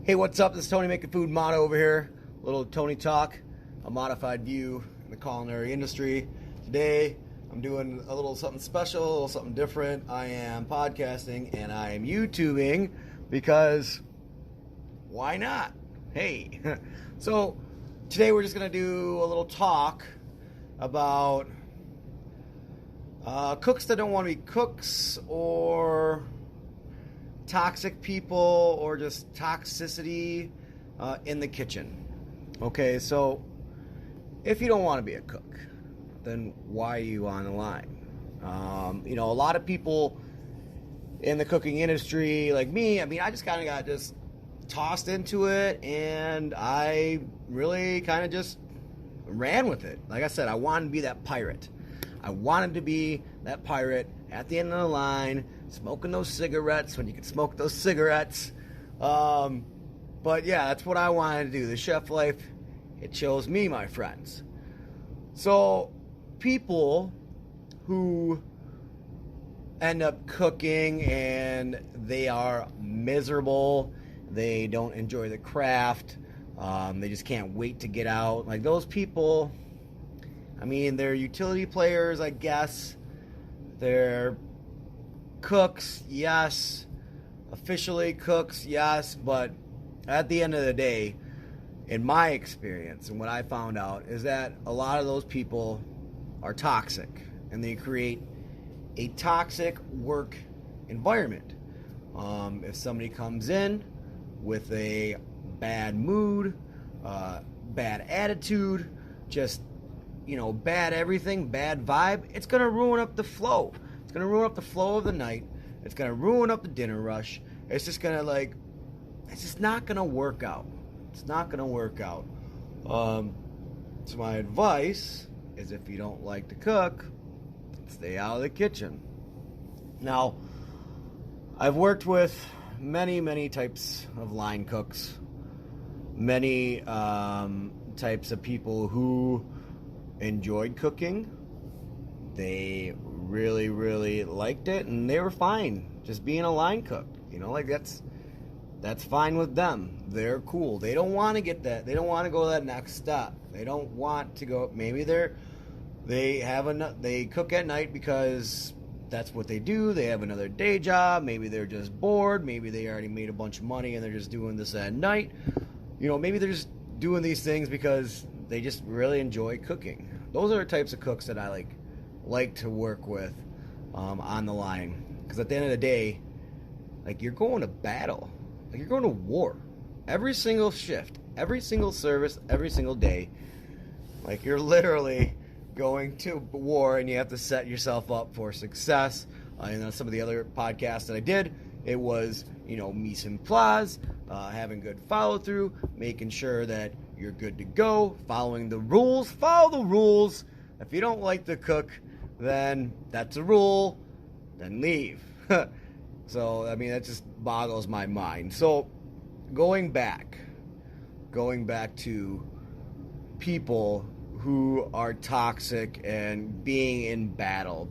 Hey, what's up? This is Tony Making Food Motto over here. A little Tony talk, a modified view in the culinary industry. Today, I'm doing a little something special, a little something different. I am podcasting and I am YouTubing because why not? Hey. So, today we're just going to do a little talk about cooks that don't want to be cooks, or toxic people, or just toxicity in the kitchen. Okay, so if you don't want to be a cook, then why are you on the line? A lot of people in the cooking industry, like me, I just kind of got just tossed into it, and I really kind of just ran with it. Like I said, I wanted to be that pirate. I wanted to be that pirate at the end of the line, smoking those cigarettes when you can smoke those cigarettes. But yeah, that's what I wanted to do. The chef life, it chose me, my friends. So people who end up cooking and they are miserable, they don't enjoy the craft, they just can't wait to get out. Like those people, they're utility players, I guess. They're cooks, yes. Officially cooks, yes. But at the end of the day, in my experience and what I found out, is that a lot of those people are toxic, and they create a toxic work environment. If somebody comes in with a bad mood, bad attitude, just bad everything, bad vibe, it's going to ruin up the flow. It's going to ruin up the flow of the night. It's going to ruin up the dinner rush. It's just going to it's just not going to work out. It's not going to work out. So my advice is, if you don't like to cook, stay out of the kitchen. Now, I've worked with many, many types of line cooks. Many types of people who enjoyed cooking. They really, really liked it, and they were fine just being a line cook. That's fine with them. They're cool. They don't want to get that. They don't want to go that next step. They don't want to go. Maybe they cook at night because that's what they do. They have another day job. Maybe they're just bored. Maybe they already made a bunch of money and they're just doing this at night. Maybe they're just doing these things because they just really enjoy cooking. Those are the types of cooks that I like to work with on the line. Because at the end of the day, you're going to battle. You're going to war. Every single shift, every single service, every single day. You're literally going to war, and you have to set yourself up for success. And on some of the other podcasts that I did, it was, mise en place, having good follow-through, making sure that you're good to go, following the rules. Follow the rules. If you don't like to cook, then that's a rule. Then leave. So, that just boggles my mind. So, going back to people who are toxic and being in battle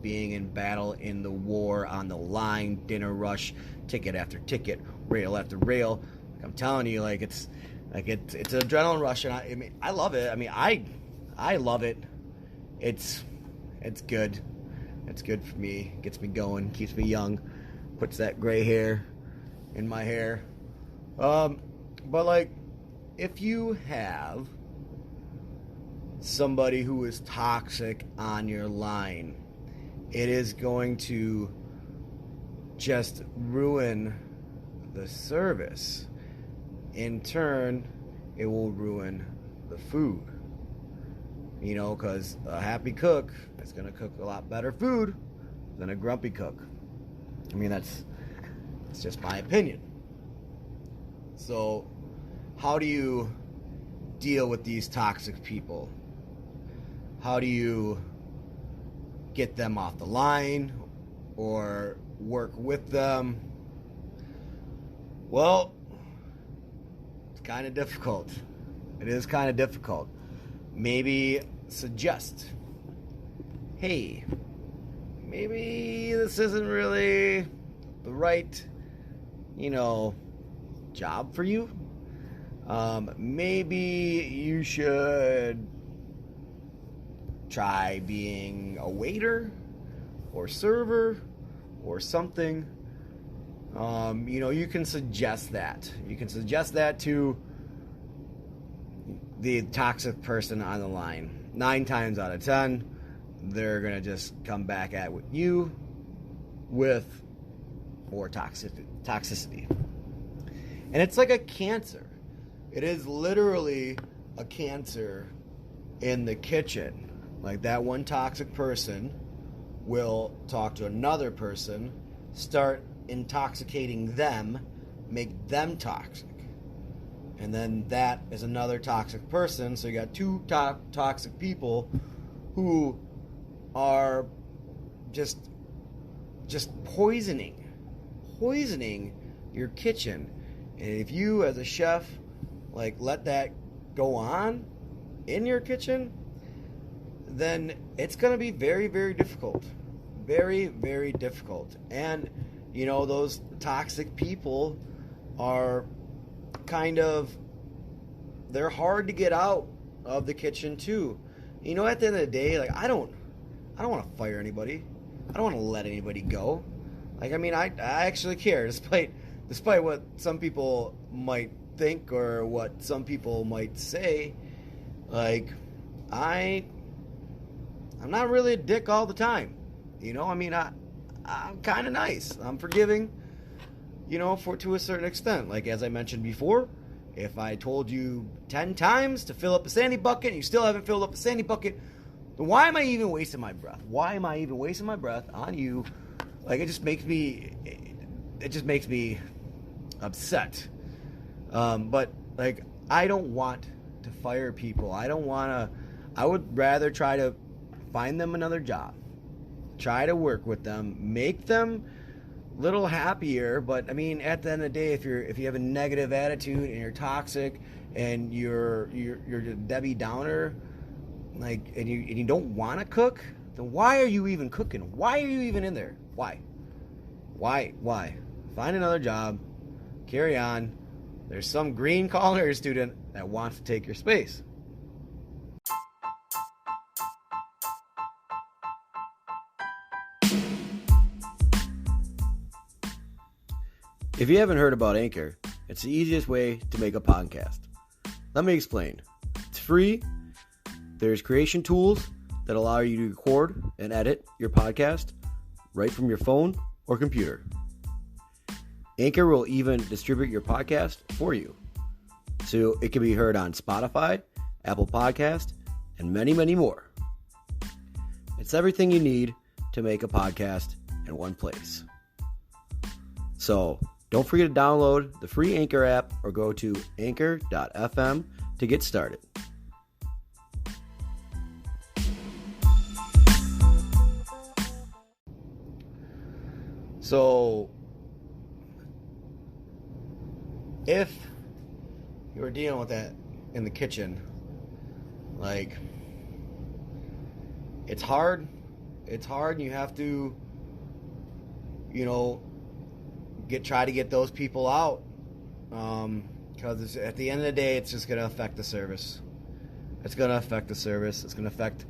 in the war, on the line, dinner rush, ticket after ticket, rail after rail. I'm telling you, it's an adrenaline rush, and I love it. I love it. It's good. It's good for me. Gets me going, keeps me young, puts that gray hair in my hair. But if you have somebody who is toxic on your line, it is going to just ruin the service. In turn, it will ruin the food. Because a happy cook is going to cook a lot better food than a grumpy cook. That's just my opinion. So, how do you deal with these toxic people? How do you get them off the line or work with them? Well, it's kind of difficult. It is kind of difficult. Maybe suggest, hey, maybe this isn't really the right, job for you. Maybe you should try being a waiter or server or something. You can suggest that. You can suggest that to the toxic person on the line. 9 times out of 10, they're going to just come back at you with more toxicity. And it's like a cancer. It is literally a cancer in the kitchen. Like that one toxic person will talk to another person, start intoxicating them, make them toxic. And then that is another toxic person. So you got 2 toxic people who are just poisoning your kitchen. And if you as a chef let that go on in your kitchen, then it's going to be very, very difficult. Very, very difficult. And those toxic people are they're hard to get out of the kitchen too. At the end of the day, I don't want to fire anybody. I don't want to let anybody go. I actually care, despite what some people might think or what some people might say. I'm not really a dick all the time. I'm kind of nice. I'm forgiving, to a certain extent. As I mentioned before, if I told you 10 times to fill up a sandy bucket and you still haven't filled up a sandy bucket, then why am I even wasting my breath? Why am I even wasting my breath on you? It just makes me upset. But I don't want to fire people. I would rather try to find them another job. Try to work with them, make them a little happier. But at the end of the day, if you have a negative attitude and you're toxic and you're a Debbie Downer, and you don't want to cook, then why are you even cooking? Why are you even in there? Why? Find another job. Carry on. There's some green culinary student that wants to take your space. If you haven't heard about Anchor, it's the easiest way to make a podcast. Let me explain. It's free. There's creation tools that allow you to record and edit your podcast right from your phone or computer. Anchor will even distribute your podcast for you, so it can be heard on Spotify, Apple Podcast, and many, many more. It's everything you need to make a podcast in one place. So don't forget to download the free Anchor app or go to anchor.fm to get started. So, if you were dealing with that in the kitchen, it's hard. It's hard, and you have to, try to get those people out. Because at the end of the day, it's just going to affect the service. It's going to affect the service. It's going to affect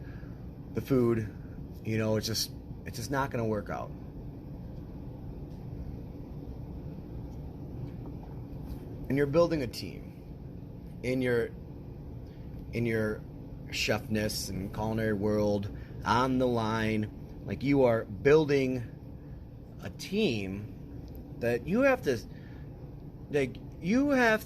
the food. It's just not going to work out. And you're building a team in your chefness and culinary world on the line. You are building a team that you have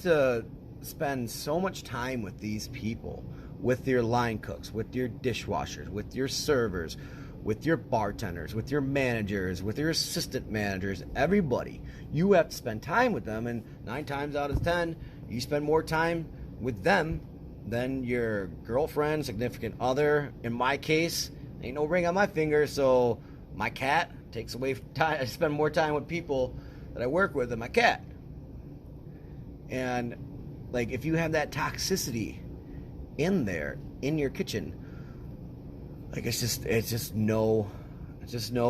to spend so much time with these people, with your line cooks, with your dishwashers, with your servers, with your bartenders, with your managers, with your assistant managers, everybody. You have to spend time with them, and 9 times out of 10, you spend more time with them than your girlfriend, significant other. In my case, ain't no ring on my finger, so my cat takes away time. I spend more time with people that I work with than my cat. And if you have that toxicity in there, in your kitchen, it's just no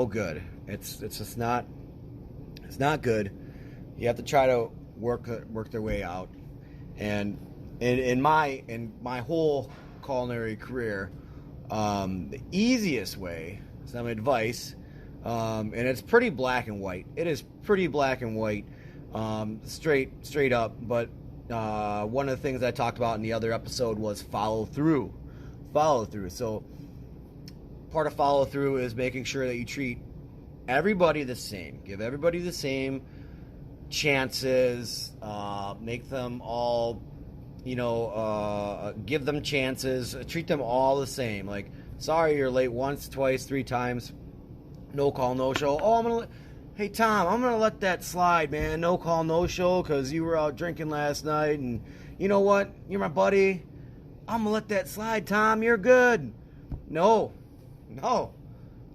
good. It's not good. You have to try to work their way out. And in my whole culinary career, the easiest way, some advice, and it's pretty black and white. It is pretty black and white, straight up. But one of the things I talked about in the other episode was follow through. So part of follow through is making sure that you treat everybody the same. Give everybody the same chances. Make them all, give them chances. Treat them all the same. Like, sorry you're late once, twice, 3 times. No call, no show. Oh, hey Tom, I'm gonna let that slide, man. No call, no show, because you were out drinking last night, and you know what? You're my buddy. I'm gonna let that slide, Tom. You're good. No.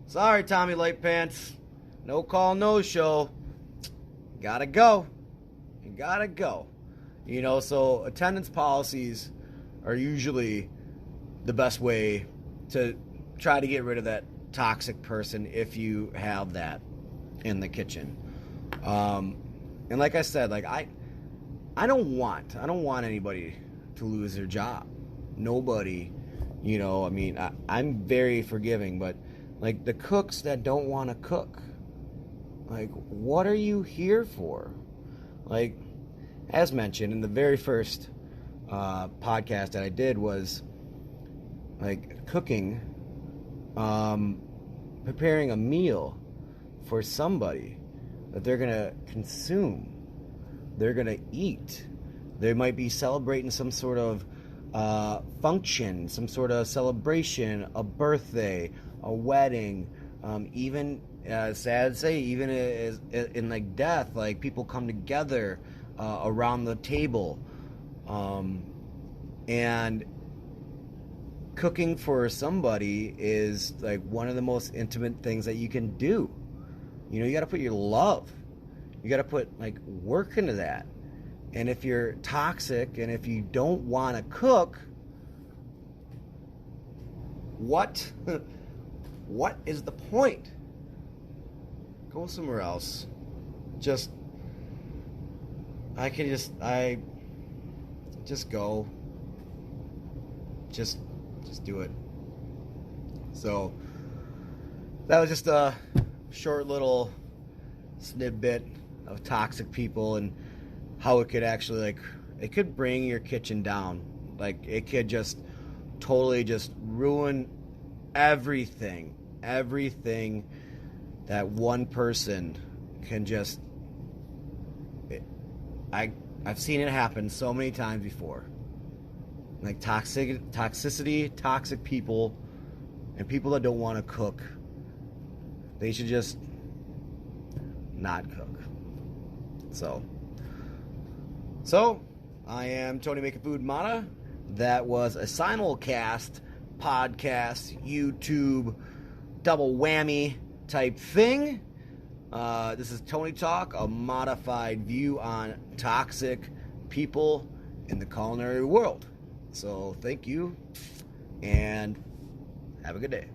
Sorry, Tommy Late Pants. No call, no show. Gotta go. You gotta go. So attendance policies are usually the best way to try to get rid of that toxic person if you have that in the kitchen. And like I said, like I don't want anybody to lose their job. Nobody, I'm very forgiving, but like the cooks that don't want to cook, like, what are you here for? Like, as mentioned in the very first podcast that I did was like cooking, preparing a meal for somebody that they're gonna consume, they're gonna eat. They might be celebrating some sort of function, some sort of celebration, a birthday, a wedding, even sad to say, even in like death, like people come together around the table, and cooking for somebody is like one of the most intimate things that you can do. You got to put your love, you got to put like work into that. And if you're toxic and if you don't want to cook, what is the point? Go somewhere else. I just go. Just do it. So that was just a short little snippet of toxic people and how it could actually, like, it could bring your kitchen down. Like, it could just totally just ruin everything that one person can just... I've seen it happen so many times before. Like, toxicity, toxic people, and people that don't want to cook, they should just not cook. So, I am Tony Making Food Mata. That was a simulcast podcast, YouTube, double whammy type thing. This is Tony Talk, a modified view on toxic people in the culinary world. So, thank you, and have a good day.